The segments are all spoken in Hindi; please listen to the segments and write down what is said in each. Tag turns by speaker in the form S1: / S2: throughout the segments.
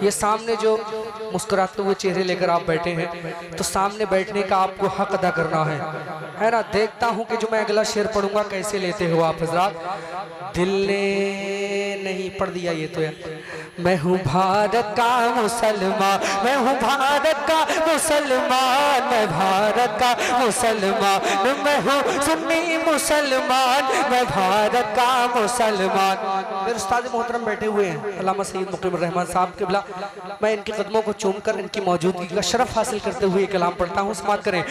S1: ये सामने जो मुस्कुराते हुए चेहरे लेकर आप बैठे हैं, तो सामने बैठने का आपको हक अदा करना है ना। देखता हूं कि जो मैं अगला शेर पढ़ूंगा कैसे लेते हो आप हजरात। दिल ने नहीं पढ़ दिया ये तो यार। मैं हूँ भारत का मुसलमान, मैं हूँ भारत का मुसलमान, मैं भारत का मुसलमान, मैं हूँ सुन्नी मुसलमान, मैं भारत का मुसलमान। मेरे उस्ताद मोहतरम बैठे हुए हैं अल्लामा सैयद मुकीम रहमान साहब किबला। मैं इनके कदमों को चूमकर इनकी मौजूदगी का शरफ हासिल करते हुए कलाम पढ़ता हूँ। समात करें।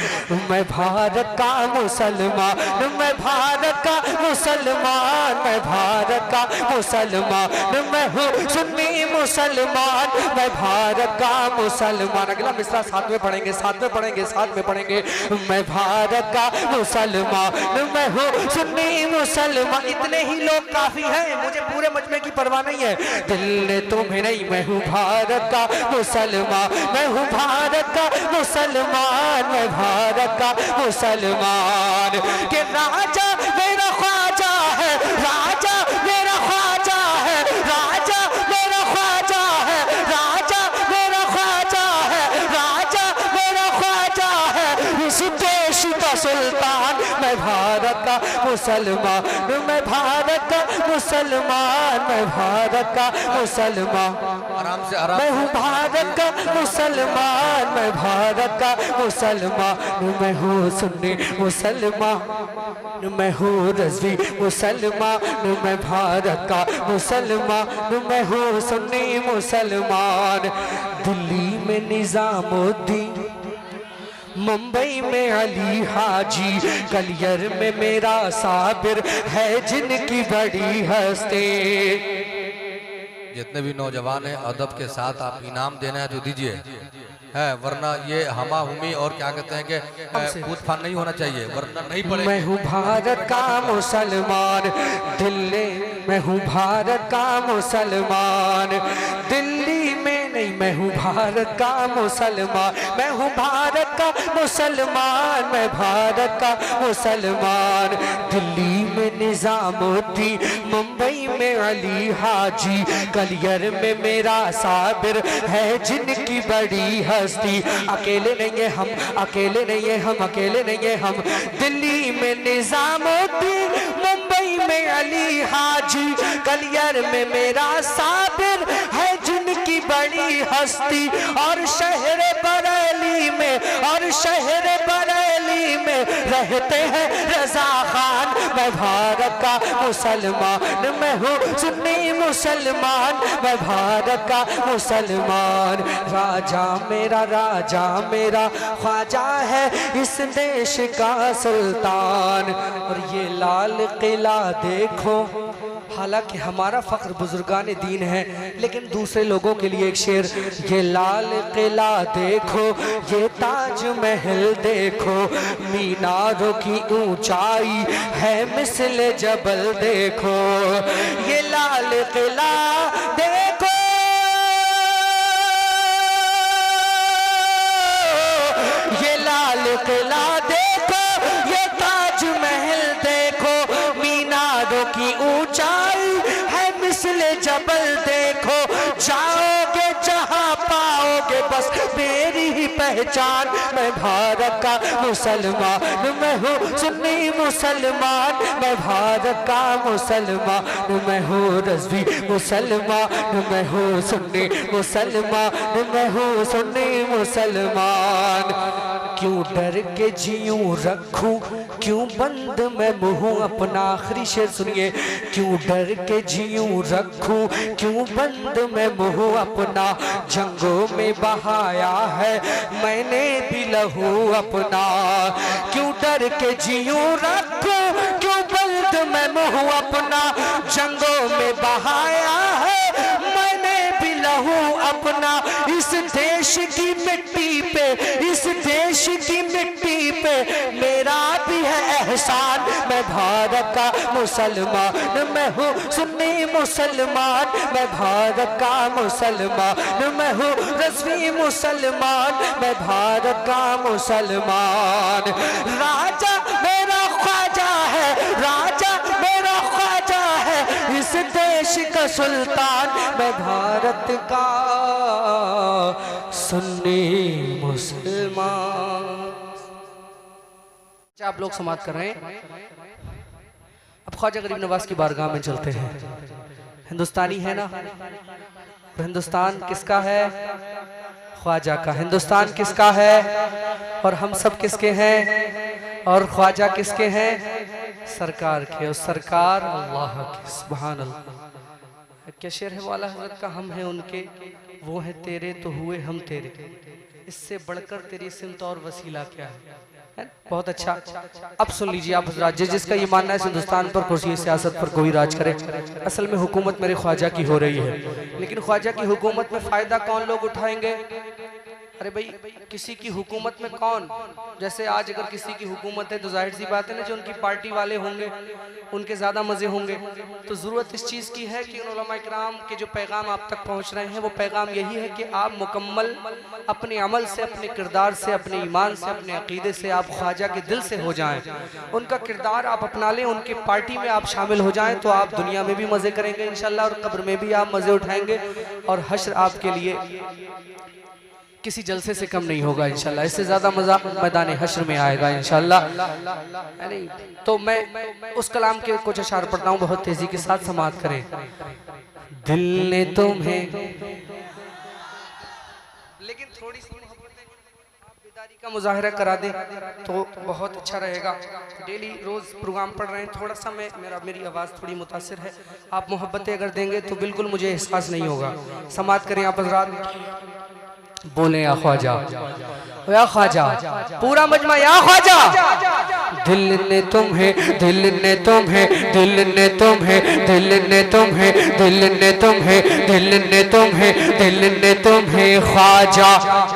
S1: मैं भारत का मुसलमान, मैं भारत का मुसलमान, मैं भारत का मुसलमान, मैं हूँ सुन्नी मुसलमान, मैं भारत का मुसलमान। अगला मिसरा साथ में पढ़ेंगे, साथ में पढ़ेंगे, साथ में पढ़ेंगे। मैं भारत का मुसलमान, मैं हूँ सुन्नी मुसलमान। इतने ही लोग काफी हैं, मुझे पूरे मजमे की परवाह नहीं है। दिल ने तुम्हें नहीं, मैं हूँ भारत का मुसलमान, मैं हूँ भारत का मुसलमान, मैं भारत का मुसलमान। के राजा मेरा ख्वाजा है, राजा मेरा ख्वाजा है, राजा मेरा ख्वाजा है, राजा मेरा ख्वाजा है, राजा मेरा ख्वाजा है। इस देश का सुल्तान, मैं भारत का मुसलमान, मैं भारत का मुसलमान, मैं भारत का मुसलमान।
S2: आराम से आराम।
S1: मैं हूँ भारत का मुसलमान, मैं भारत का मुसलमान, मैं हूँ सुन्नी मुसलमान, मैं हूँ रज़वी मुसलमान, मैं भारत का मुसलमान, मैं हूँ सुन्नी मुसलमान। दिल्ली में निज़ामुद्दीन, मुंबई में अली हाजी, कलियर में मेरा साबिर है जिनकी बड़ी हस्ती।
S2: जितने भी नौजवान हैं अदब के साथ आप इनाम देना है तो दीजिए, है वरना ये हमा हुमी और क्या कहते हैं कि कूद फान नहीं होना चाहिए, वरना नहीं पड़ेगा।
S1: मैं हूँ भारत का मुसलमान, दिल्ली, मैं हूँ भारत का मुसलमान, दिल्ली में नहीं, मैं हूँ भारत का मुसलमान, मैं हूँ भारत का मुसलमान, मैं भारत का मुसलमान। दिल्ली में निज़ामुद्दीन, मुंबई में अली हाजी, कलियर में मेरा साबिर है जिनकी बड़ी हस्ती। अकेले नहीं है हम, अकेले नहीं है हम, अकेले नहीं है हम। दिल्ली में निज़ामुद्दीन, मुंबई में अली हाजी, कलियर में मेरा साबिर है जिनकी बड़ी हस्ती। और शहर बरेली में, और शहर बरेली में रहते हैं रजा खान। मैं भारत का मुसलमान, मैं हूँ सुन्नी मुसलमान, मैं भारत का मुसलमान। राजा मेरा ख्वाजा है इस देश का सुल्तान। और ये लाल किला देखो, हालांकि हमारा फख्र बुजुर्गान दीन है, लेकिन दूसरे लोगों के लिए एक शेर। ये लाल किला देखो, ये ताज महल देखो, मीनारों की ऊंचाई है मिस्ल जबल देखो। ये लाल किला देखो, ये लाल किला देखो, ये ताज महल देखो, मीनारों की ऊंचाई है मिस्ल जबल देखो। जाओगे जहां पाओगे बस मेरी ही पहचान। मैं भारत का मुसलमान, मैं हूँ सुन्नी मुसलमान, मैं भारत का मुसलमान, मैं हूँ रज़वी मुसलमान, मैं हूँ सुन्नी मुसलमान, मैं हूँ सुन्नी मुसलमान। क्यों डर के जीऊं रखूं, क्यों बंद मैं मुँह अपना। आखिरी शेर सुनिए। क्यों डर के जीऊं रखूं, क्यों बंद मैं मुँह अपना। जंगों में बहाया है मैंने भी लहू अपना। क्यों डर के जीऊं रखूं, क्यों बंद मैं मुँह अपना। जंगों में बहाया है मैंने भी लहू अपना। इस देश की मिट्टी पे, इस देश की मिट्टी पे मेरा भी है एहसान। मैं भारत का मुसलमान, मैं हूँ सुन्नी मुसलमान, मैं भारत का मुसलमान, मैं हूँ रज़वी मुसलमान, मैं भारत का मुसलमान। राजा मेरा ख्वाजा है, राजा मेरा ख्वाजा है इस देश का सुल्तान। मैं भारत का सुन्नी मुसलमान। आप लोग समाप्त कर रहे हैं। अब ख्वाजा गरीब नवाज की बारगाह में चलते हैं। हिंदुस्तानी है ना, तो हिंदुस्तान किसका है? ख्वाजा का। हिंदुस्तान किसका है? और हम सब किसके हैं? और ख्वाजा किसके हैं? सरकार के। और सरकार अल्लाह के। सुभान अल्लाह। क्या शेर है वाला हजरत का? हम हैं उनके, वो है तेरे, तो हुए हम तेरे। इससे बढ़कर तेरी सिमत और वसीला क्या है? बहुत अच्छा। अब सुन लीजिए आप हजरात, जिसका ये मानना है हिंदुस्तान पर कुर्सी सियासत पर कोई राज करे, असल में हुकूमत मेरे ख्वाजा की हो रही है। लेकिन ख्वाजा की हुकूमत में फायदा कौन लोग उठाएंगे? अरे भाई, किसी की हुकूमत में कौन, जैसे आज अगर किसी की हुकूमत है तो जाहिर सी बात है ना, जो उनकी पार्टी वाले होंगे उनके ज़्यादा मज़े होंगे। तो ज़रूरत इस चीज़ की है कि उन उलमा इकराम के जो पैगाम आप तक पहुँच रहे हैं, वो पैगाम यही है कि आप मुकम्मल अपने अमल से, अपने किरदार से, अपने ईमान से, अपने अकीदे से आप ख्वाजा के दिल से हो जाएँ। उनका किरदार आप अपना लें, उनकी पार्टी में आप शामिल हो जाएँ, तो आप दुनिया में भी मज़े करेंगे इंशाल्लाह, और कब्र में भी आप मज़े उठाएँगे, और हश्र आपके लिए किसी जलसे से कम नहीं होगा इंशाल्लाह। इससे ज़्यादा मज़ा मैदान हश्र में आएगा इंशाल्लाह। तो मैं उस कलाम के कुछ अशार पढ़ता हूँ, बहुत तेज़ी के साथ समाअत करें। दिल ने तुम्हें, लेकिन थोड़ी सी बेदारी का मुजाहरा करा दे तो बहुत अच्छा रहेगा। डेली रोज़ प्रोग्राम पढ़ रहे हैं, थोड़ा सा मेरी आवाज़ थोड़ी मुतासिर है। आप मोहब्बतें अगर देंगे तो बिल्कुल मुझे एहसास नहीं होगा। समाअत करें आप हज़रात। बोले या ख्वाजा, या ख्वाजा, पूरा मजमा या ख्वाजा। दिल ने तुम्हें, दिल ने तुम्हें, दिल ने तुम्हें, दिल ने तुम्हें, दिल ने तुम्हें, दिल ने तुम्हें, दिल ने तुम्हें ख्वाजा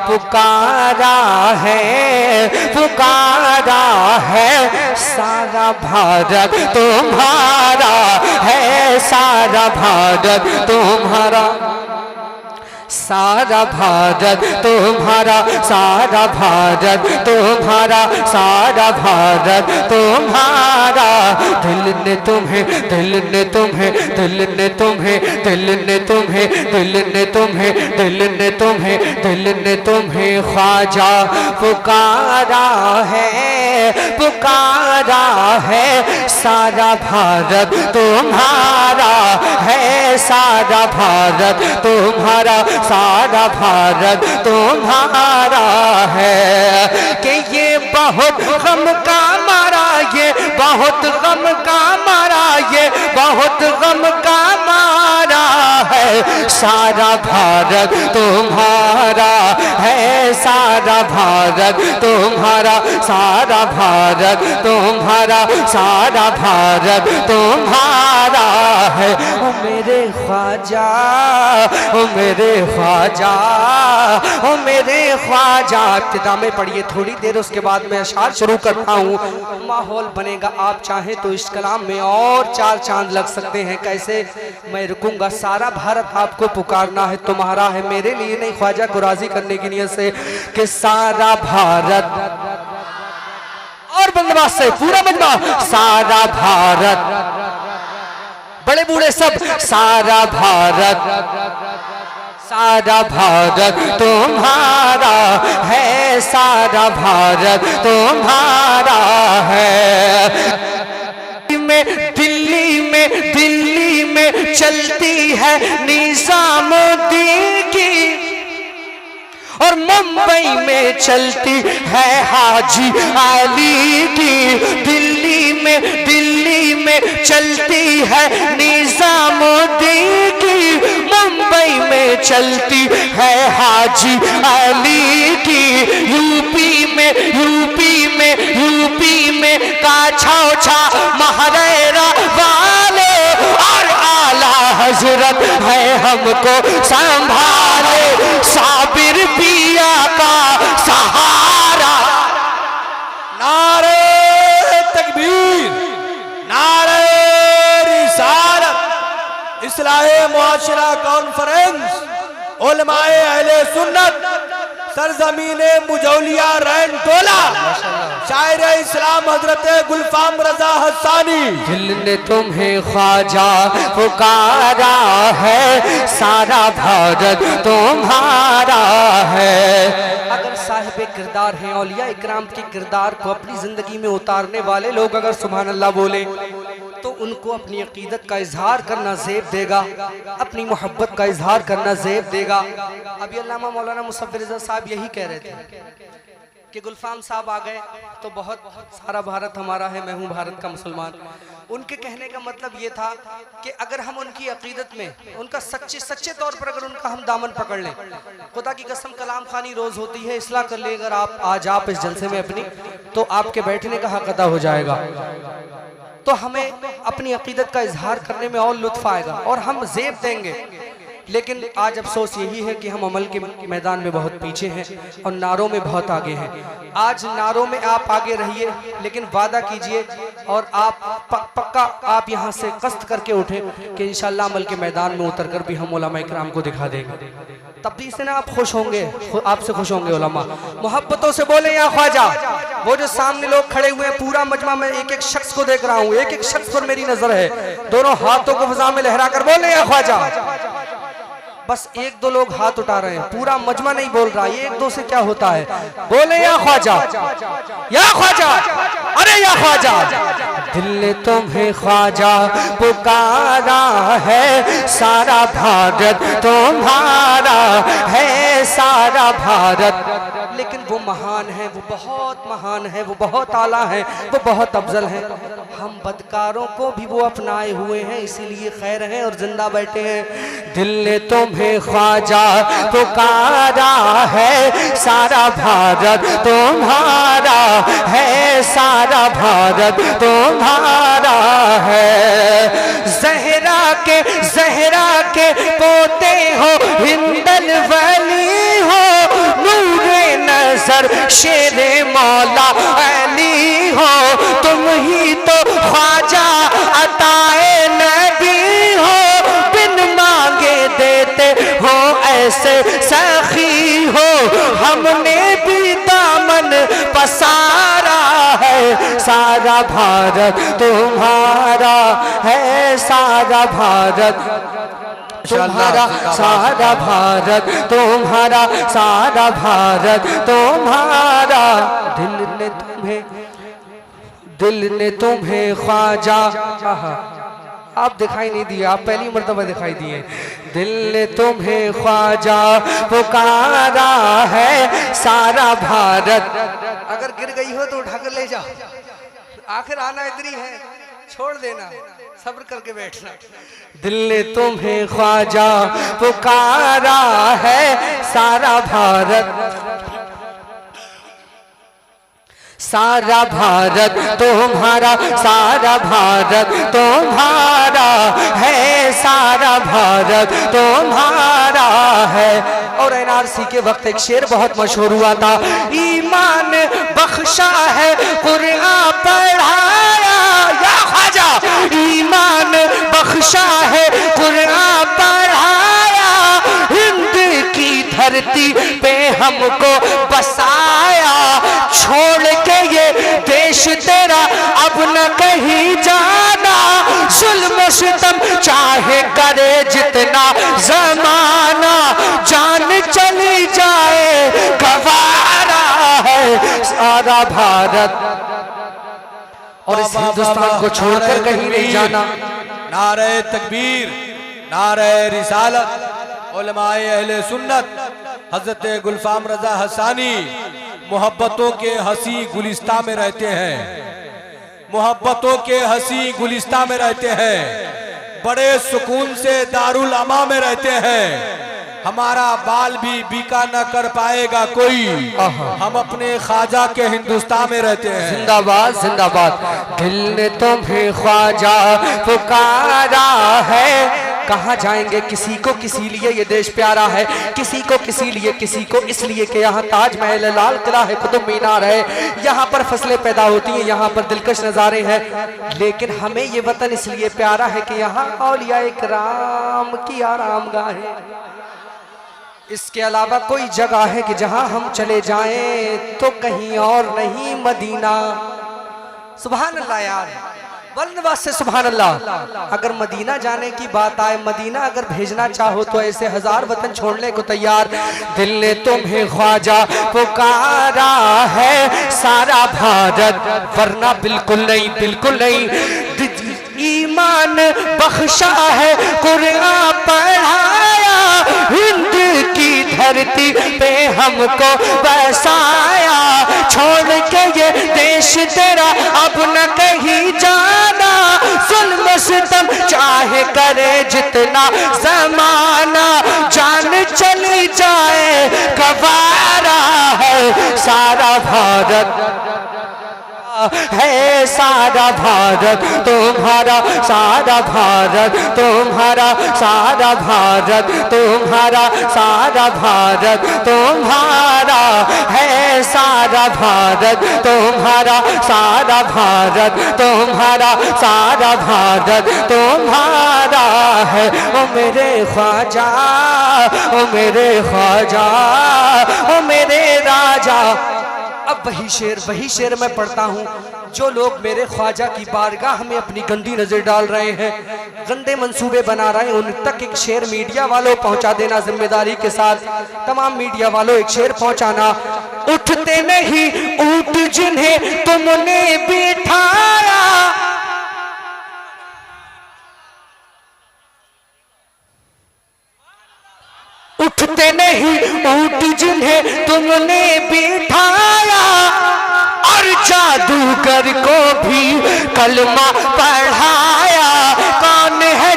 S1: पुकारा है, पुकारा है। सारा भारत तुम्हारा है, सारा भारत तुम्हारा, सारा भारत तुम्हारा, सारा भारत तुम्हारा, सारा भारत तुम्हारा। दिल ने तुम्हें, दिल ने तुम्हें, दिल ने तुम्हें, दिल ने तुम्हें, दिल ने तुम्हें, दिल ने तुम्हें, दिल ने तुम्हें ख्वाजा पुकारा है, पुकारा है। सारा भारत तुम्हारा है, सारा भारत तुम्हारा, सारा भारत तुम्हारा है। कि ये बहुत गम का मारा, ये बहुत गम का मारा, ये बहुत गम का मारा है। सारा भारत तुम्हारा है, सारा भारत तुम्हारा, सारा भारत तुम्हारा, सारा भारत तुम्हारा है। ओ मेरे ख्वाजा, ओ मेरे ख्वाजा, ओ मेरे ख्वाजा। इब्तिदा में पढ़िए थोड़ी देर, उसके बाद मैं अशार शुरू करता हूँ। माहौल बनेगा, आप चाहें तो इस कलाम में और 4 चांद लग सकते हैं। कैसे? मैं रुकूंगा। सारा भारत आपको पुकारना है, तुम्हारा है, मेरे लिए नहीं, ख्वाजा को राजी करने की नियत से कि सारा भारत, और बंदोबस्त से पूरा मजमा, सारा भारत, बड़े बूढ़े सब, सारा भारत, सारा भारत तुम्हारा है, सारा भारत तुम्हारा है। दिल्ली में चलती है निजामुद्दीन की, और मुंबई में चलती है हाजी अली की। दिल्ली में चलती है निजामुद्दीन की, मुंबई में चलती है हाजी अली की। यूपी में काछौछा महरेरा वाले, और आला हजरत है हमको संभाले। साबिर पिया का सहारा।
S3: नारे तकबीर, नारे रिसालत। इस्लाहे मुआशरा कॉन्फ्रेंस, उलमाए अहले सुन्नत सरजमीने मुजौलिया रैन डोला शायर इस्लाम हजरत गुलफाम रजा हसानी।
S1: दिल ने तुम्हें ख्वाजा पुकारा है, सारा भारत तुम्हारा है। अगर साहिब किरदार हैं, औलिया इकराम के किरदार को अपनी जिंदगी में उतारने वाले लोग अगर सुभान अल्लाह बोले तो उनको अपनी अकीदत का इजहार करना ज़ेब देगा, अपनी मोहब्बत का इजहार करना ज़ेब देगा। अभी अल्लामा मौलाना मुसव्विर रज़ा साहब यही कह रहे थे कि गुलफाम साहब आ गए तो बहुत सारा भारत हमारा है, मैं हूँ भारत का मुसलमान। उनके कहने का मतलब ये था कि अगर हम उनकी अकीदत में उनका सच्चे तौर पर अगर उनका हम दामन पकड़ लें, खुदा की कसम कलाम खानी रोज़ होती है, इस्लाह कर ले अगर आप आज आप इस जलसे में अपनी, तो आपके बैठने का हक अदा हो जाएगा। तो हमें अपनी अकीदत का इजहार करने में और लुत्फ आएगा और हम ज़ेब देंगे। लेकिन आज अफसोस यही है कि हम अमल के मैदान में बहुत पीछे हैं और नारों में बहुत आगे हैं। आज नारों में आप आगे रहिए, लेकिन वादा कीजिए और आप पक्का आप यहाँ से कस्त करके उठें कि इंशाअल्लाह अमल के मैदान में उतरकर भी हम उलमा इकराम को दिखा देंगे। तब भी से ना आप खुश होंगे, आपसे खुश होंगे उलमा। मोहब्बतों से बोले या ख्वाजा। वो जो सामने लोग खड़े हुए हैं, पूरा मजमा में एक एक शख्स को देख रहा हूँ, एक एक शख्स पर मेरी नजर है, दोनों हाथों को फिजा में लहरा कर बोले या ख्वाजा। बस एक दो लोग हाथ उठा रहे हैं, पूरा मजमा नहीं बोल रहा। ये एक दो से क्या होता है, बोले या ख्वाजा, या ख्वाजा, अरे या ख्वाजा। दिल ने तुम्हें ख्वाजा पुकारा है, सारा भारत तुम्हारा है, सारा भारत। लेकिन वो महान है, वो बहुत महान है, वो बहुत आला है, वो बहुत अफजल है। हम बदकारों को भी वो अपनाए हुए हैं, इसीलिए खैर हैं और जिंदा बैठे हैं। दिल ने तुम्हें ख्वाजा पुकारा है, सारा भारत तुम्हारा है, सारा भारत तुम्हारा है। जहरा के पोते हो, हिंदल वली हो, नूरे नजर शेरे मौला अली हो, तुम ही तो ख्वाजा अताए नबी हो, बिन मांगे देते हो ऐसे सखी हो। हमने भी दामन पसारा है, सारा भारत तुम्हारा है, सारा भारत तुम्हारा, सारा भारत तुम्हारा, सारा भारत तुम्हारा। दिल ने तुम्हें ख्वाजा, आप दिखाई नहीं दिए, आप पहली मर्तबा दिखाई दिए। दिल ने तुम्हें ख्वाजा पुकारा है, सारा भारत। अगर गिर गई हो तो उठाकर ले जाओ, आखिर आना इधर ही है, छोड़ देना, सब्र करके बैठना। दिल ने तुम्हें ख्वाजा पुकारा है, सारा भारत, सारा भारत तुम्हारा, सारा भारत तुम्हारा है, सारा भारत तुम्हारा है। और एनआरसी के वक्त एक शेर बहुत मशहूर हुआ था, ईमान बख्शा है कुरान पढ़ाया, या ख्वाजा ईमान बख्शा है कुरान पढ़ाया, हिंद की धरती पे हमको बसाया, छोड़ के ये देश तेरा अब न कहीं जाना, जुल्म सितम चाहे करे जितना जमाना, जान चली जाए गवारा है सारा भारत, और इस हिंदुस्तान को छोड़कर कहीं नहीं जाना।
S3: नारे तकबीर, नारे रिसालत। उलमाए अहले सुन्नत हजरत गुलफाम रजा हसानी मोहब्बतों के हंसी गुलिस्ता में रहते हैं, मोहब्बतों के हंसी गुलिस्ता में रहते हैं, बड़े सुकून से दारुल अमा में रहते हैं। हमारा बाल भी बीका न कर पाएगा कोई, हम अपने ख्वाजा के हिंदुस्तान में रहते हैं।
S1: जिंदाबाद जिंदाबाद। दिल ने तुम्हें ख्वाजा पुकारा है, कहाँ जाएंगे किसी को किसी लिए ये देश प्यारा है, किसी को किसी लिए, किसी को इसलिए कि यहाँ ताजमहल है, लाल किला है, कुतुब मीनार है, यहाँ पर फसलें पैदा होती हैं, यहाँ पर दिलकश नज़ारे हैं। लेकिन हमें ये वतन इसलिए प्यारा है कि यहाँ औलिया इकराम की आरामगाह है। इसके अलावा कोई जगह है कि जहां हम चले जाएं तो कहीं और नहीं मदीना। सुभान अल्लाह यार, बल्लवास से सुभान अल्लाह। अगर मदीना जाने की बात आए, मदीना अगर भेजना चाहो तो ऐसे हजार वतन छोड़ने को तैयार। दिल ने तुम्हें ख्वाजा पुकारा है सारा भारत, वरना बिल्कुल नहीं, बिल्कुल नहीं। ईमान बख्शा है कुरान पढ़ाया, हिंद की धरती पे हमको बसाया। छोड़ के ये देश तेरा अब न कहीं जाना, जुल्म सितम चाहे करे जितना जमाना, जान चली जाए गवारा है सारा भारत है, सारा भारत तुम्हारा, सारा भारत तुम्हारा, सारा भारत तुम्हारा, सारा भारत तुम्हारा है, सारा भारत तुम्हारा, सारा भारत तुम्हारा, सारा भारत तुम्हारा है। ओ मेरे ख्वाजा, ओ मेरे ख्वाजा, ओ मेरे राजा। अब वही शेर मैं पढ़ता हूँ। जो लोग मेरे ख्वाजा की बारगाह में अपनी गंदी नजर डाल रहे हैं, गंदे मंसूबे बना रहे हैं, उन तक एक शेर मीडिया वालों पहुंचा देना जिम्मेदारी के साथ। तमाम मीडिया वालों एक शेर पहुंचाना। उठते नहीं ऊंट जिन्हें तुमने बिठाया, उठते नहीं ऊंट जिन्हें तुमने बिठाया, और जादूगर को भी कलमा पढ़ाया। कौन है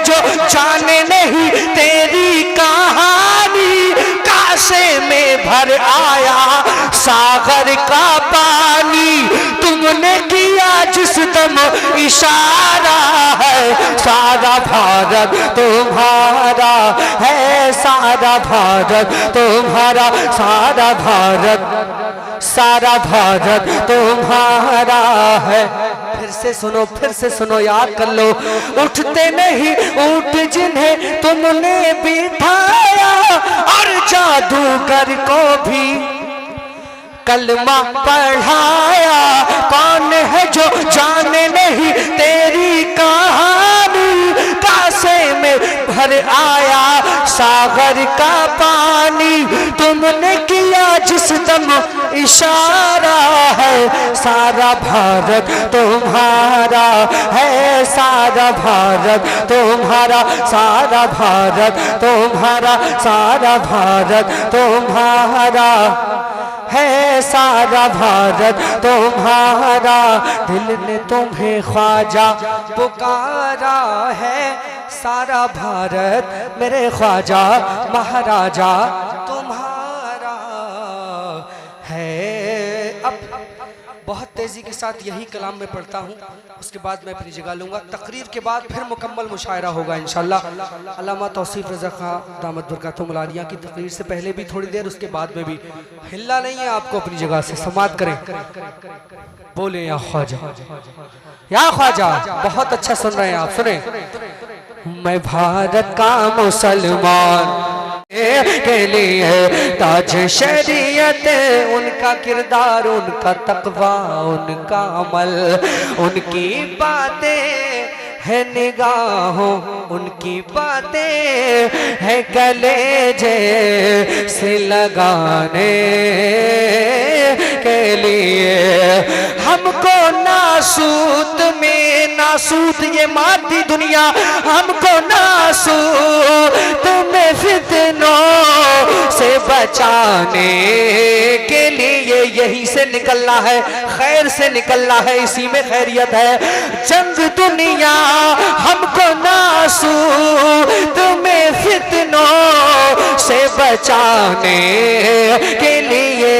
S1: जो जाने नहीं तेरी कहानी, कासे में भर आया सागर का पानी। तुमने किया जिस दम इशारा है, सारा भारत तुम्हारा है, सारा भारत तुम्हारा, सारा भारत, सारा भारत तुम्हारा है। फिर से सुनो, याद कर लो। उठते नहीं ऊंट जिन्हें तुमने बिठाया, और जादूगर को भी कलमा पढ़ाया। कौन है जो जाने नहीं तेरी कहानी, कासे में भर आया सागर का पानी। तुमने किया जिस दम इशारा है, सारा भारत तुम्हारा है, सारा भारत तुम्हारा, सारा भारत तुम्हारा, सारा भारत तुम्हारा है, सारा भारत तुम्हारा। दिल ने तुम्हें ख्वाजा पुकारा है, सारा भारत मेरे ख्वाजा महाराजा तुम्हारा है। अब बहुत तेज़ी के साथ यही कलाम में पढ़ता हूँ, उसके बाद मैं अपनी जगह लूँगा। तकरीर के बाद फिर मुकम्मल मुशायरा होगा इंशाअल्लाह। अल्लामा तौसीफ रज़ा खां दामत बरकातुहुल आलिया की तकरीर से पहले भी थोड़ी देर, उसके बाद में भी। हिलना नहीं है आपको, अपनी जगह से समात करें। बोले या ख्वाजा, या ख्वाजा। बहुत अच्छा सुन रहे हैं आप, सुने। मैं भारत का मुसलमान के लिए ताज शरीयत, उनका किरदार, उनका तकवा, उनका अमल, उनकी बातें है निगाहों, उनकी बातें है कलेजे से लगाने के लिए। हमको नासूत में, नासूत ये मादी दुनिया, हमको नासूत में फितनों से बचाने के लिए यही से निकलना है, खैर से निकलना है, इसी में खैरियत है। जंग दुनिया हमको नासूत में फितनों से बचाने के लिए।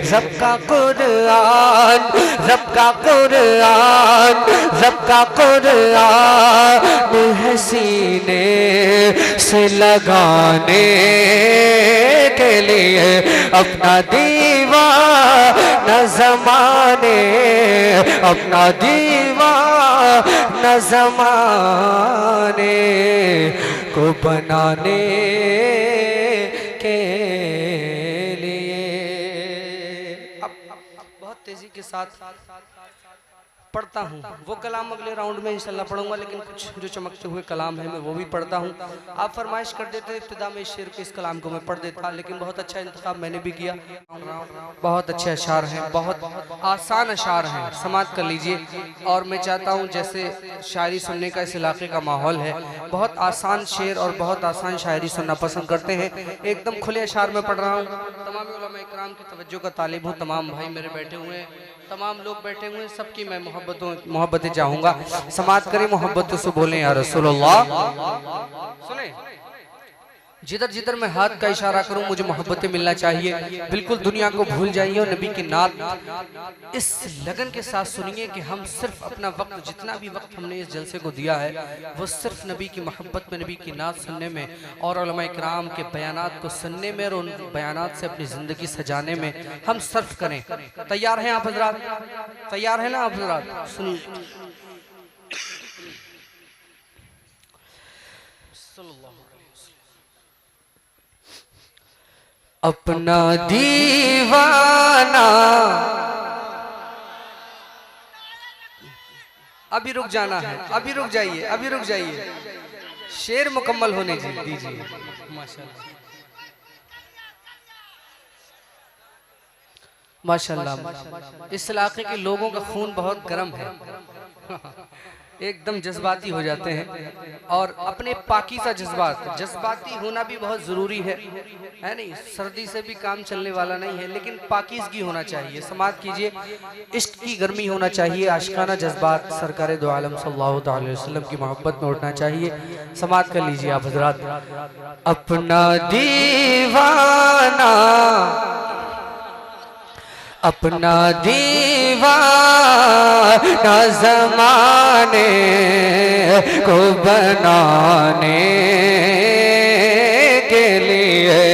S1: रब का कुरान, रब का कुरान, रब का कुरान है सीने से लगाने के लिए। अपना दीवाना ज़माने, अपना दीवाना ज़माने को बनाने के लिए। अब बहुत तेजी के साथ पढ़ता हूँ, वो कलाम अगले राउंड में इंशाल्लाह पढ़ूंगा, लेकिन कुछ जो चमकते हुए कलाम है मैं वो भी पढ़ता हूँ। आप फरमाइश कर देते इब्तिदा में इस शेर के, इस कलाम को मैं पढ़ देता, लेकिन बहुत अच्छा इंतखाब मैंने भी किया। बहुत अच्छे अशार हैं, बहुत आसान अशार हैं, समात कर लीजिए। और मैं चाहता हूँ जैसे शायरी सुनने का इस इलाके का माहौल है, बहुत आसान शेर और बहुत आसान शायरी सुनना पसंद करते हैं। एकदम खुले अशार में पढ़ रहा हूँ। तमाम उलमा इकराम की तवज्जो का तालिब हूँ। तमाम भाई मेरे बैठे हुए हैं, तमाम लोग बैठे हुए हैं, सबकी मैं मोहब्बतें चाहूंगा। समात करें, मोहब्बतों से बोलें या रसूलुल्लाह। सुने, जिधर जिधर मैं हाथ का इशारा करूं मुझे मोहब्बतें मिलना चाहिए। बिल्कुल दुनिया को भूल जाइए और नबी की नात इस लगन के साथ सुनिए कि हम सिर्फ अपना वक्त, जितना भी वक्त हमने इस जलसे को दिया है, वो सिर्फ नबी की मोहब्बत में, नबी की नात सुनने में और उलमा इकराम के बयानात को सुनने में और उन बयानात से अपनी ज़िंदगी सजाने में हम सर्फ करें। तैयार हैं आप हजरात? तैयार हैं ना आप हजरात? सुनिए। अपना दीवाना, अभी रुक जाना है, अभी रुक जाइए, अभी रुक जाइए, शेर मुकम्मल होने दीजिए। माशाल्लाह माशाल्लाह। इस इलाके के लोगों का खून बहुत गर्म है, एकदम जज्बाती हो जाते हैं और अपने पाकीज़ा जज्बाती होना भी बहुत ज़रूरी है नहीं? सर्दी से भी काम चलने वाला नहीं है, लेकिन पाकीज़गी होना चाहिए। समात कीजिए, इश्क की गर्मी होना चाहिए, आशिकाना जज्बात सरकार दो आलम सल्लल्लाहु अलैहि वसल्लम की मोहब्बत में उठना चाहिए। समात कर लीजिए आप हजरात। अपना दीवाना, अपना दीवाना ज़माने को बनाने के लिए,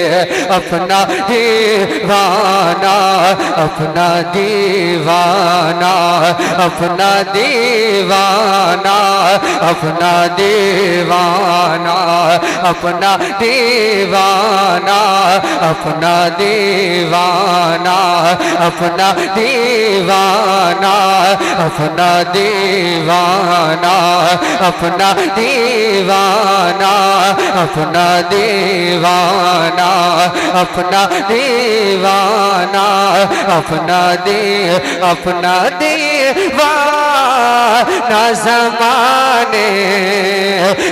S1: अपना दीवाना, अपना दीवाना, अपना दीवाना, अपना दीवाना, अपना दीवाना, अपना दीवाना, अपना दीवाना, अपना दीवाना, अपना दीवाना, अपना दीवाना, अपना दीवाना, अपना दीवाना ज़माने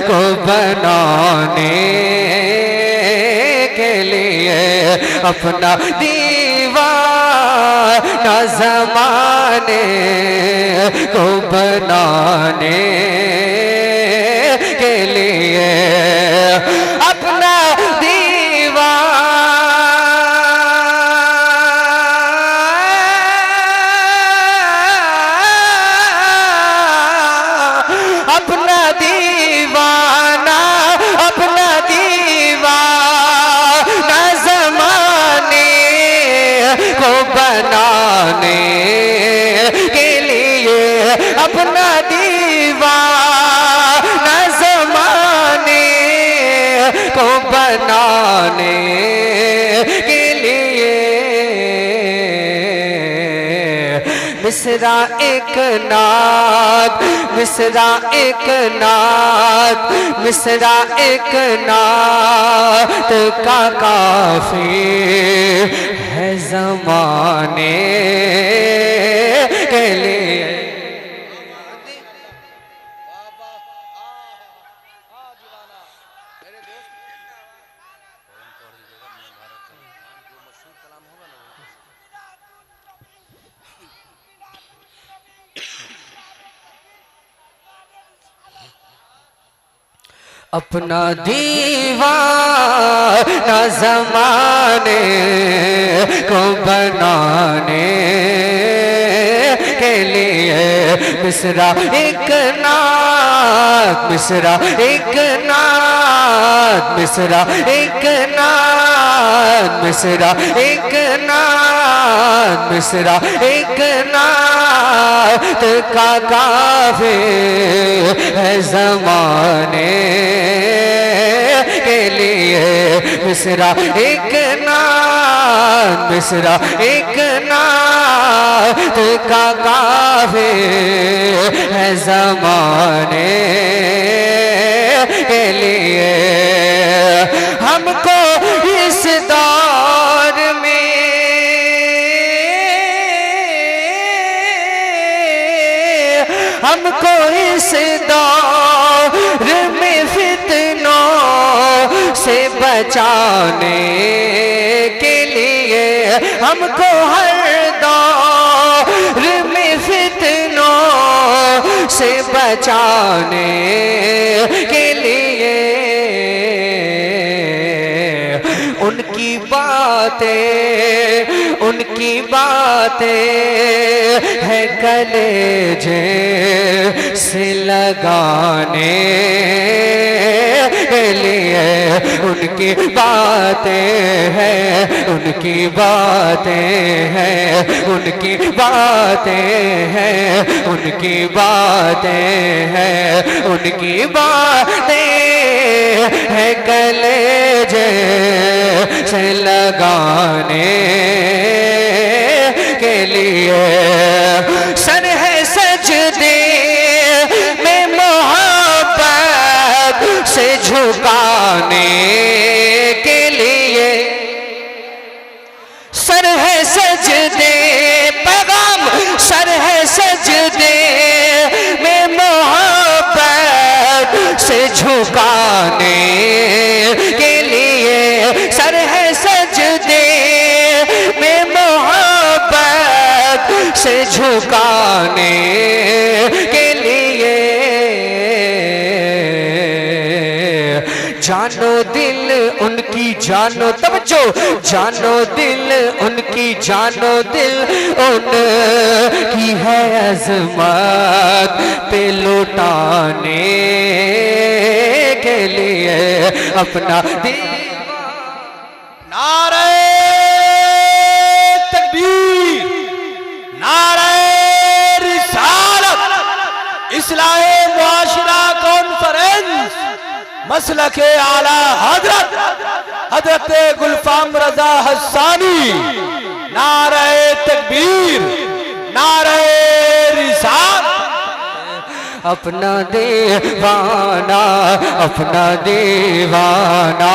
S1: को बनाने के लिए, अपना दीवाना ज़माने को बनाने के लिए, अपना अपना दीवाना, अपना दीवाना ज़माने को बनाने के लिए, अपना दीवाना ज़माने को बनाने के लिए। मिसरा एक नात, मिसरा एक नात, मिसरा एक नात का काफी है ज़माने के लिए। अपना दीवाना ज़माने को बनाने के लिए, मिसरा एक नात, मिसरा एक नात, मिसरा एक नात मिसरा एक नात मिसरा एक नात का काफी है ज़माने के लिए। मिसरा एक नात मिसरा एक नात का काफी है ज़माने के लिए। हमको इस दौर में हमको इस दौर में फितनों से बचाने के लिए। हमको हर दौर में फितनों से बचाने के लिए। उनकी बातें है कलेजे से लगाने के लिए। उनकी बातें हैं उनकी बातें हैं उनकी बातें हैं उनकी बातें हैं उनकी बातें है कलेजे से लगाने के लिए। सर है सजदे में मोहब्बत से झुकाने के लिए। सर है सजदे पैगाम सर है सजदे में मोहब्बत से झुकाने के लिए। सर है सजदे में मोहब्बत से झुकाने के लिए। जानो दिल उनकी जानो तवज्जो जानो दिल उनकी जानो दिल उनकी है अज़मत पे लौटाने के लिए अपना दिल।
S3: नारे तकबीर, नारे रिसालत, इस्लाहे मुआशरा कॉन्फ्रेंस, मसलके आला हजरत गुलफाम रजा हसानी। नारे तकबीर, नारे रिसालत।
S1: अपना दीवाना अपना दीवाना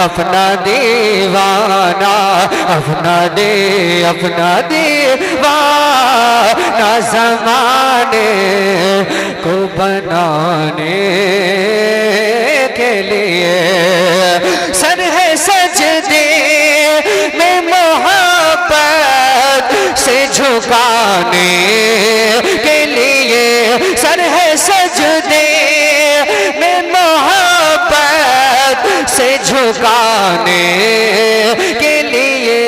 S1: अपना दीवाना अपना दीवाना ज़माने को बनाने के लिए। सर है सजदे में मोहब्बत से झुकाने के लिए। सर है सजदे में मोहब्बत से झुकाने के लिए।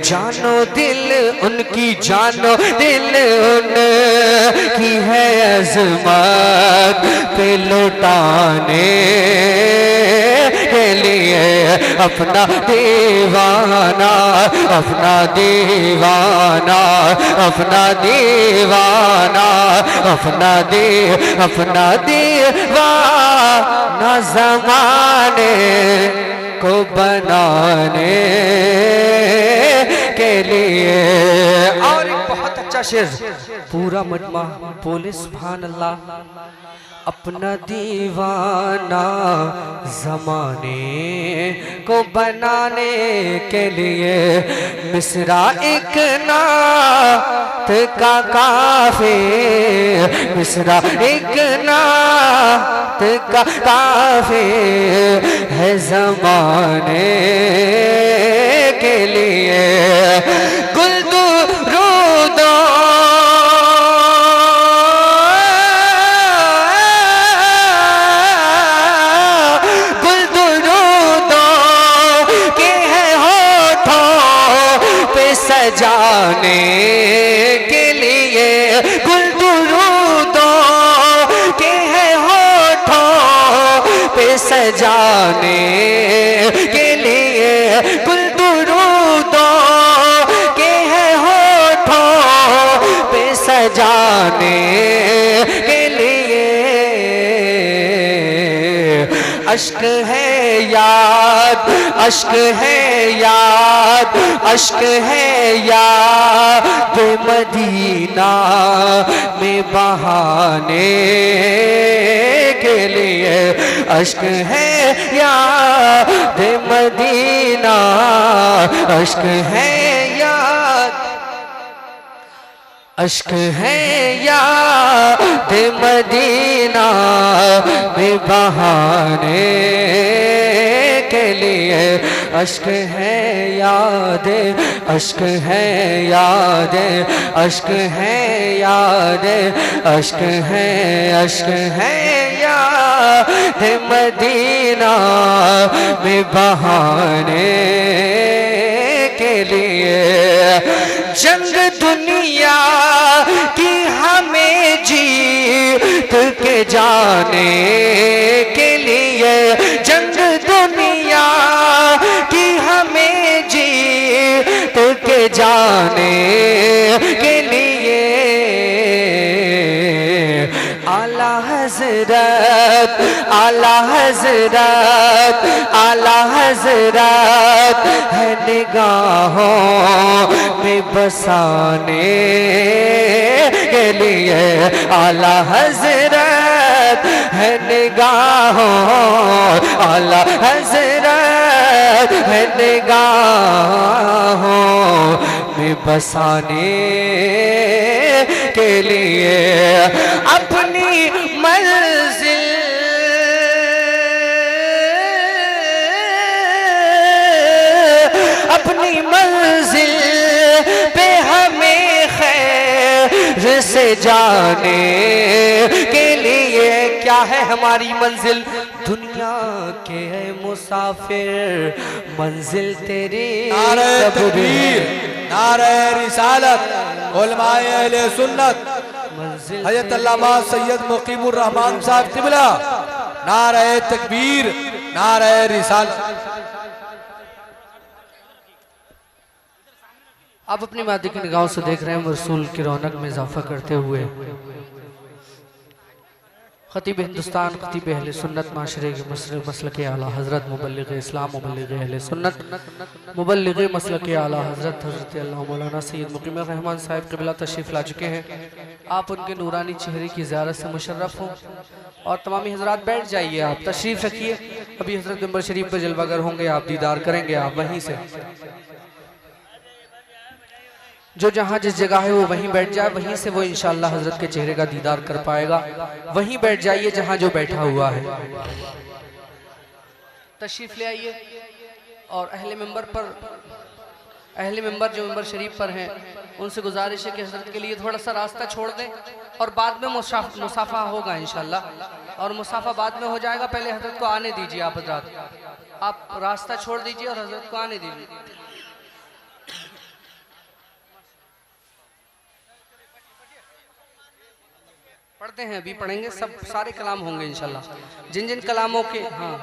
S1: जानो दिल उनकी जानो दिल उनकी है अज़मत पे लौटाने के लिए। अपना दीवाना अपना दीवाना अपना दीवाना अपना दीवाना ज़माने को बनाने के लिए। और एक बहुत अच्छा शेर पूरा मजमा बोले सुभान अल्लाह। अपना दीवाना ज़माने को बनाने के लिए। मिसरा एक नात का काफी मिसरा एक नात का काफी है ज़माने के लिए। गुल दुरूदों सजाने के लिए। गुल दुरूदों के हैं होठों पे सजाने के लिए कुल दुरूदों के है होठों पे सजाने के लिए अश्क है याद, अश्क है याद, अश्क है याद मदीना में बहाने के लिए अश्क है याद मदीना, अश्क है याद, अश्क है याद मदीना में बहाने के लिए अश्क है याद, अश्क है याद, अश्क है याद, अश्क है, अश्क है याद मदीना में बहाने के लिए जंग दुनिया की हमें जीत के जाने के लिए, जंग दुनिया की हमें जीत के जाने के लिए आला हज़रत, आला हज़रत, आला हज़रत है निगाहों में बसाने के लिए, आला हज़रत है निगाहों, आला हज़रत है निगाहों में बसाने के लिए अपनी मंजिल, अपनी मंजिल पे हमें खैर से जाने के लिए क्या है हमारी मंजिल, दुनिया के मुसाफिर मंजिल तेरी
S3: नारे तकबीर, नारे रिसालत, उलमाए अहले सुन्नत हज़रत अल्लामा सैयद मुकीमुर रहमान साहब क़िबला, नारे तकबीर, नारे रिसालत।
S1: आप अपनी मादी की निगाहों से देख रहे हैं रसूल की रौनक में इजाफा करते हुए खतीब हिंदुस्तान, खतीब अहले सुन्नत, माशरे के मसलक आला हज़रत, मुबल्लिग़ इस्लाम, मुबल्लिग़ अहले सुन्नत, मुबल्लिग़ मसलक आला हज़रत हज़रत अल्लामा मौलाना सैयद मुकीम रहमान साहिब क़िबला तशरीफ़ ला चुके हैं। आप उनके नूरानी चेहरे की ज़ियारत से मुशर्रफ हो और तमामी हज़रात बैठ जाइए, आप तशरीफ़ रखिए। अभी हज़रत मिंबर शरीफ पर जलवागर होंगे, आप दीदार करेंगे, आप वहीं से जो जहाँ जिस जगह है वो वहीं बैठ जाए, वहीं से वो इंशाअल्लाह हजरत के चेहरे का दीदार कर पाएगा। वहीं बैठ जाइए जहाँ जो बैठा हुआ है, तशरीफ ले आइए। और अहले मिंबर पर, अहले मिंबर जो मिंबर शरीफ पर हैं, उनसे गुजारिश है कि हजरत के लिए थोड़ा सा रास्ता छोड़ दें और बाद में मुसाफा होगा इंशाअल्लाह, और मुसाफा बाद में हो जाएगा। पहले हजरत को आने दीजिए, आप हजरत आप रास्ता छोड़ दीजिए और हजरत को आने दीजिए। पढ़ते हैं, अभी पढ़ेंगे, सब सारे कलाम होंगे इंशाल्लाह। जिन जिन कलामों के, हाँ,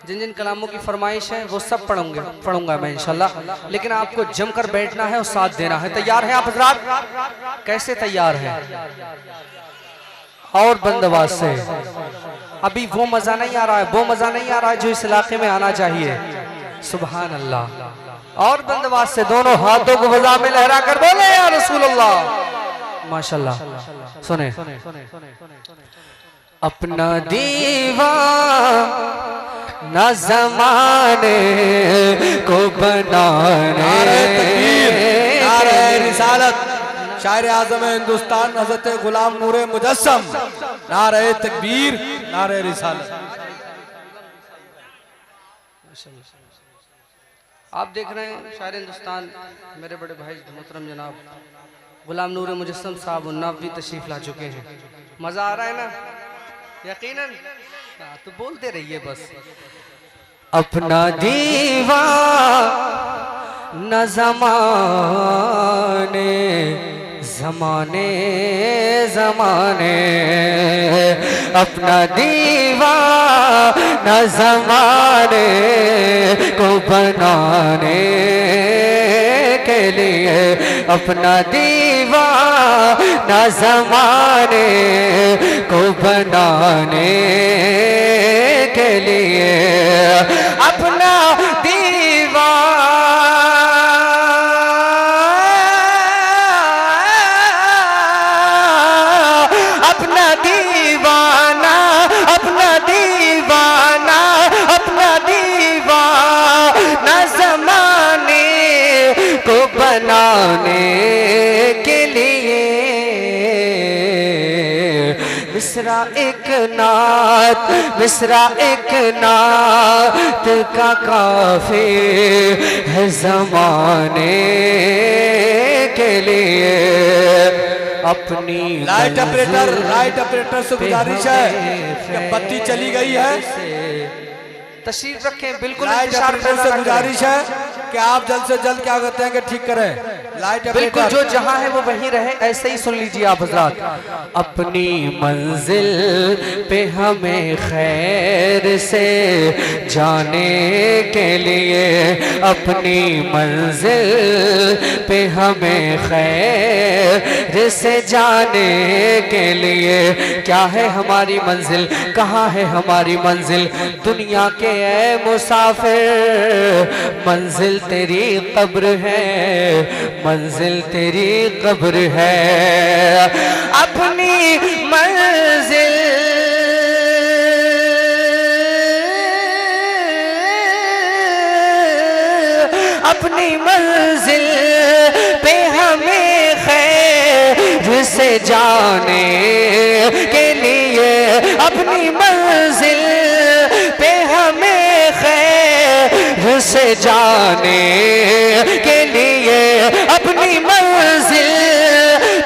S1: जिन जिन कलामों की फरमाइश है वो सब पढ़ूंगा मैं इंशाल्लाह। लेकिन आपको जमकर बैठना है और साथ देना है। तैयार हैं आप हजरात? कैसे तैयार हैं? और बंदोबस्त से अभी वो मजा नहीं आ रहा है, वो मजा नहीं आ रहा है जो इस इलाके में आना चाहिए। सुभान अल्लाह। और बंदोबस्त से दोनों हाथों को वज़ा में लहरा कर बोले या रसूल अल्लाह। माशाल्लाह। सुने, अपना दीवाना ज़माने को बनाने,
S3: नारे रिसालत, शायर आज़म हिंदुस्तान हज़रत गुलाम नूरे मुजस्सम, नारे तकबीर, नारे रिसालत।
S1: आप देख रहे हैं शायर हिंदुस्तान मेरे बड़े भाई मोहतरम जनाब गुलाम नूर मुजस्सम साहब उन्नावी तशरीफ ला चुके हैं। मज़ा आ रहा है ना? यकीनन। तो बोलते रहिए बस। अपना दीवाना ज़माने ज़माने ज़माने, अपना दीवाना न ज़माने को बनाने के लिए, अपना दीवाना ज़माने को बनाने के लिए, अपना बनाने के लिए। मिसरा एक नात का काफी है ज़माने के लिए, अपनी
S3: लाइट ऑपरेटर से गुजारिश है कि बत्ती चली गई है,
S1: तशरीफ रखें। बिल्कुल
S3: लाइट ऑपरेटर से गुजारिश है कि आप जल्द से जल्द क्या करते हैं कि ठीक करें लाइट
S1: बिल्कुल, जो जहां है वो वहीं रहे, ऐसे ही सुन लीजिए आप हज़रात। अपनी मंजिल पे हमें खैर से जाने के लिए, अपनी मंजिल पे हमें खैर से जाने के लिए, क्या है हमारी मंजिल, कहाँ है हमारी मंजिल, दुनिया के ऐ मुसाफिर मंजिल तेरी कब्र है, मंजिल तेरी कब्र है। अपनी मंजिल पे हमें खैर से जाने के लिए, अपनी मंजिल पे हमें खैर से जाने के लिए, अपनी मंजिल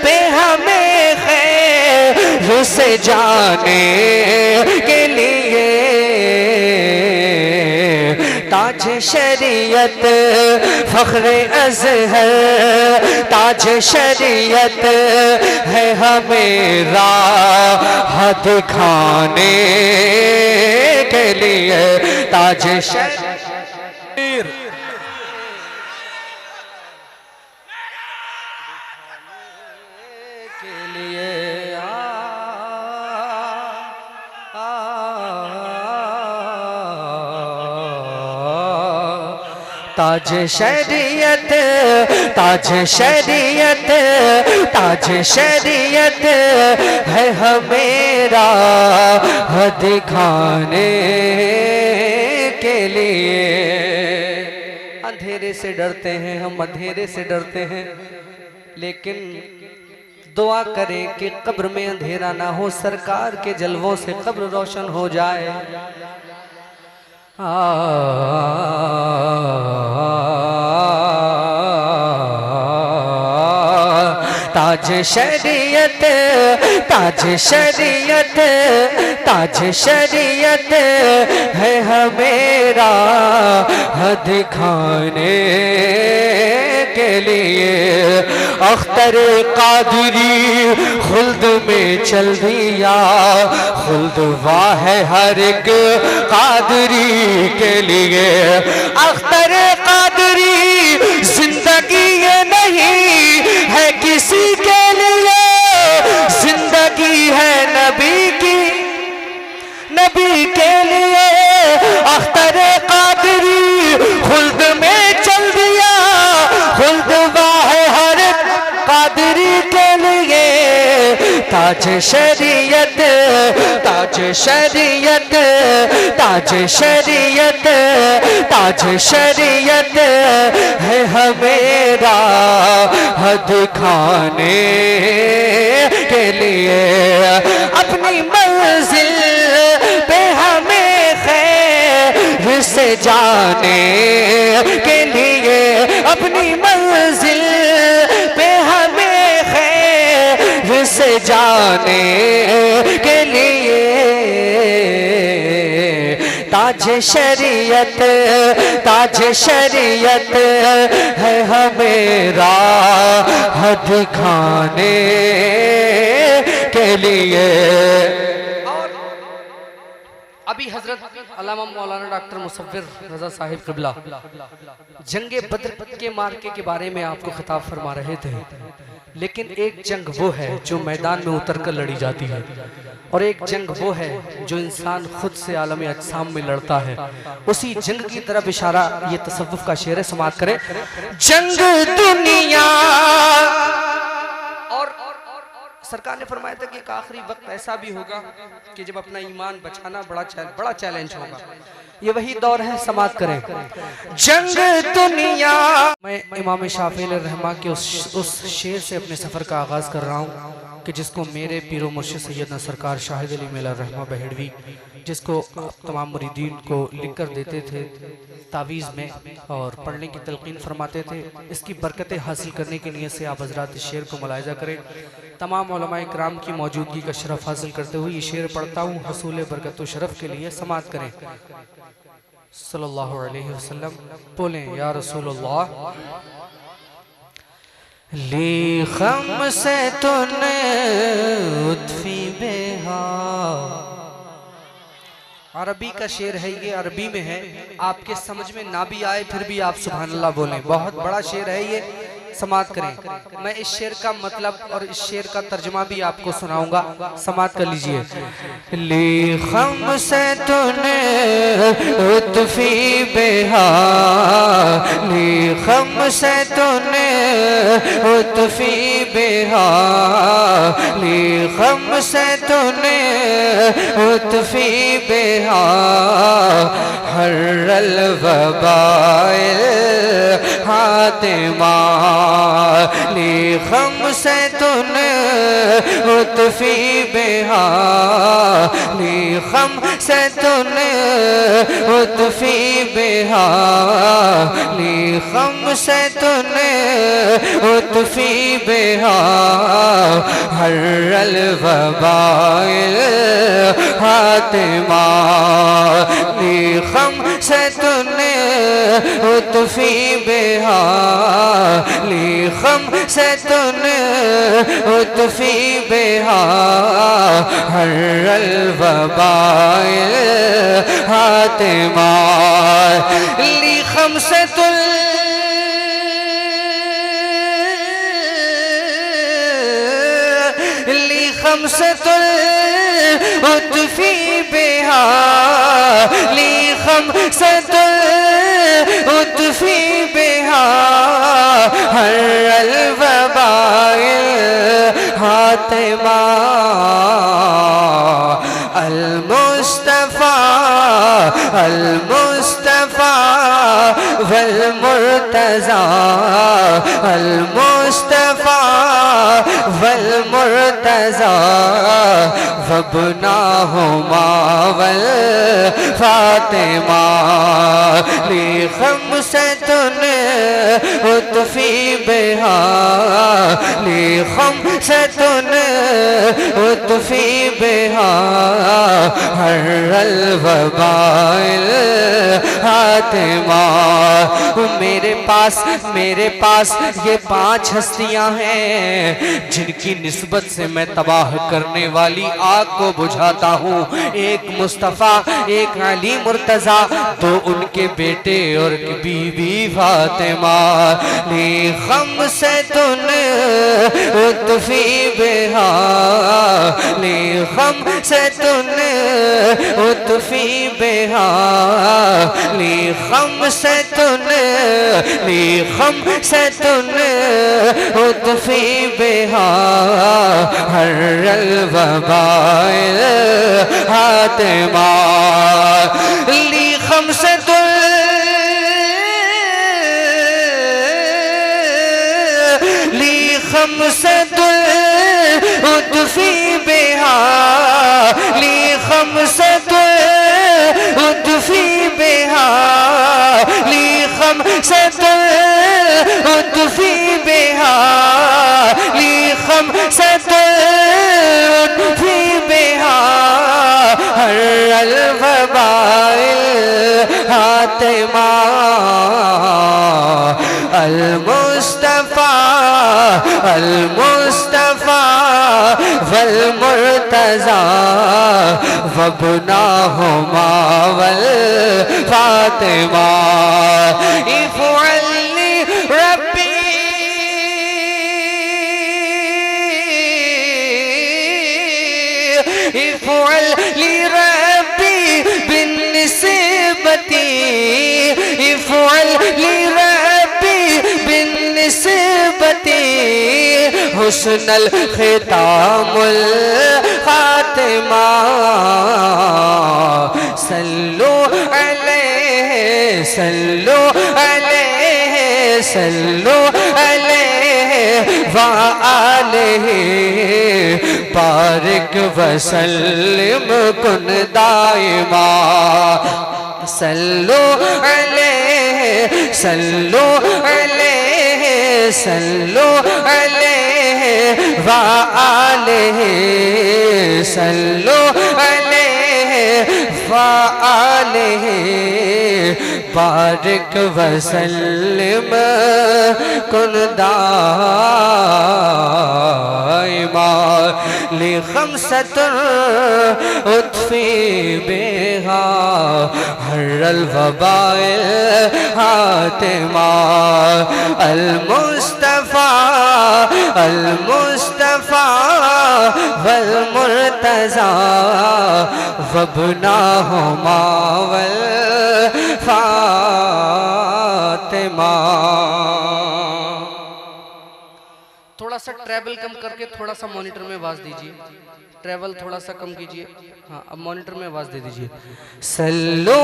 S1: पे हमें खैर से जाने के लिए, ताज शरीयत फख्रे अज़हर, ताज शरीयत है हमें राह दिखाने के लिए, ताज शरीयत के लिए ताज शरीयत, ताज शरीयत, ताज शरीयत है हमेरा दिखाने के लिए। अंधेरे से डरते हैं हम, अंधेरे से डरते हैं, लेकिन दुआ करें कि कब्र में अंधेरा ना हो, सरकार के जलवों से कब्र रोशन हो जाए। ताज शरीयत, ताज शरीयत, ताज शरीयत है हमेरा दिखाने के लिए। अख्तर कादरी खुल्द में चल दिया, खुल्द वाह है हर एक कादरी के लिए। अख्तर कादरी जिंदगी ये नहीं है किसी के लिए, जिंदगी है नबी की, नबी के लिए। अख्तर कादरी खुल्द में चल दिया, खुल्द वाह हर कादरी के लिए। ताज शरीयत, ताज शरीयत, ताज शरीयत, ताज शरीयत है हमेरा दिखाने के लिए। अपनी मंजिल पे हमें खैर से जाने के लिए, अपनी मंजिल पे हमें खैर से जाने के लिए। ताज शरीयत, ताज शरीयत है हमेरा दिखाने के लिए। अभी हजरत अल्लामा मौलाना डॉक्टर मुसव्विर रजा साहिब क़िबला जंगे बद्र के मार्के के बारे में आपको खिताब फरमा रहे थे, लेकिन एक जंग वो है जो मैदान में उतरकर लड़ी जाती है और एक जंग वो है जो इंसान खुद से आलम अजसाम में लड़ता है। उसी जंग की तरफ इशारा ये तसव्वुफ का शेर है, समाअत करें। जंग दुनिया और सरकार ने फरमाया था कि एक आखिरी वक्त ऐसा भी होगा कि जब अपना ईमान बचाना बड़ा चैलेंज होगा। ये वही दौर है, समाअत करें। जंग दुनिया। मैं इमाम शाफी रहमा के उस शेर से अपने सफर का आगाज कर रहा हूँ कि जिसको मेरे पीरो मुर्शिद सैयदना सरकार शाहिद अली मेला रहमा बहेड़वी, जिसको तमाम मुरीदीन को लिख कर देते थे तावीज़ में और पढ़ने की तलकीन फरमाते थे। इसकी बरकतें हासिल करने की नीयत से आप हजरात इस शेर को मुलाहिज़ा करें। तमाम उलमाए किराम की मौजूदगी का शरफ हासिल करते हुए ये शेर पढ़ता हूँ हसूल बरकत व शरफ के लिए, समाअत करें। सल्लल्लाहु अलैहि वसल्लम बोलें, या रसूलल्लाह। ली खम से तूने उतफी बेहा। अरबी का शेर है ये, अरबी में है, आपके समझ में ना भी आए फिर भी आप सुभान अल्लाह बोलें। बहुत बड़ा शेर है ये, समाअत करें। मैं इस शेर का मतलब और इस शेर का तर्जुमा भी आपको सुनाऊंगा, समाअत कर लीजिए। ली खम से तूने उतफी बेहा, ली खम से तूने उतफी बेहा, ली खम से तूने उतफी बेहा, हर्रल वबाइल हातिमा, ली खम से तूने उतफी बेहा, ली खम से तूने उतफी बेहा, ली खम से तूने उतफी बेहा, हर्रल वबाइल हातिमा, ली खम से तूने उतफी बेहा, ली खम से तूने उतफी बेहा, हर्रल वबाइल हातिमा, ली खम से तूने खम से उतफी बेहा, ली खम से उतफी बेहा, हर्रल वबाइल हातिमा, अल मुस्तफा अल मुस्तफा वल मुर्तज़ा, अल मुस्तफा वल मुर्तज़ा, वबनाहुमा वल फातिमा, ली खम से तूने उतफी बेहा, ली खम से तूने उतफी बेहा, हर्रल वबाइल हातिमा। मेरे पास ये 5 हस्तियां हैं जिनकी निस्बत से मैं तबाह करने वाली आग को बुझाता हूँ। एक मुस्तफ़ा, एक अली मुर्तज़ा, 2 उनके बेटे और बीबी फातिमा, ली खम से तूने उतफी बेहा, ली खम से तूने उतफी बेहा, ली खम से तूने, ली खम से तूने उतफी बेहा, हर्रल वबाइल हातिमा, ली खम से खम से उतफी बेहा, ली खम से उतफी बेहा, ली खम से उतफी बेहा, ली खम से उतफी बेहा, हर्रल वबाइल हातिमा, अल मुस्तफा वल वल मुर्तजा वबनाहुमा वल फातिमा इफ़अली रब्बी इफ़अली रब्बी बिन्निस्बती इफ़अली रब्बी बिन्निस्बती हुस्नल खितामुल खातिमा सल्लु अलैहि सल्लु अलैहि सल्लु अलैहि व आलिहि बारिक वसल्लिम कुन दाइमा सल्लु अलैहि सल्लु अलैहि सल्लु अलैहि व आलिहि सल्लु अलैहि व आलिहि बारिक वसल्लिम कुन दाइमा li khamsatun utfi biha harral wabail hatima al mustafa wal murtaza wabnahuma wal fatima। थोड़ा सा ट्रैवल कम करके थोड़ा सा मॉनिटर में आवाज दीजिए, ट्रैवल थोड़ा सा कम कीजिए। हाँ, अब मॉनिटर में आवाज दे दीजिए। सल्लु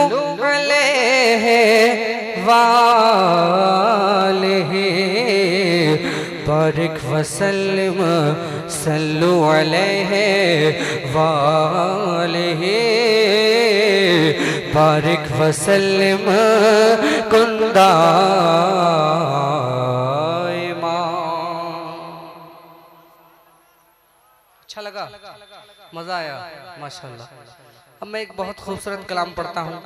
S1: अलैहि वालिहि बारिक वसल्लिम सल्लु अलैहि वालिहि बारिक वसल्लिम कुन दाइमा। अच्छा लगा, मजा आया, माशाल्लाह। अब मैं एक बहुत खूबसूरत कलाम पढ़ता हूँ।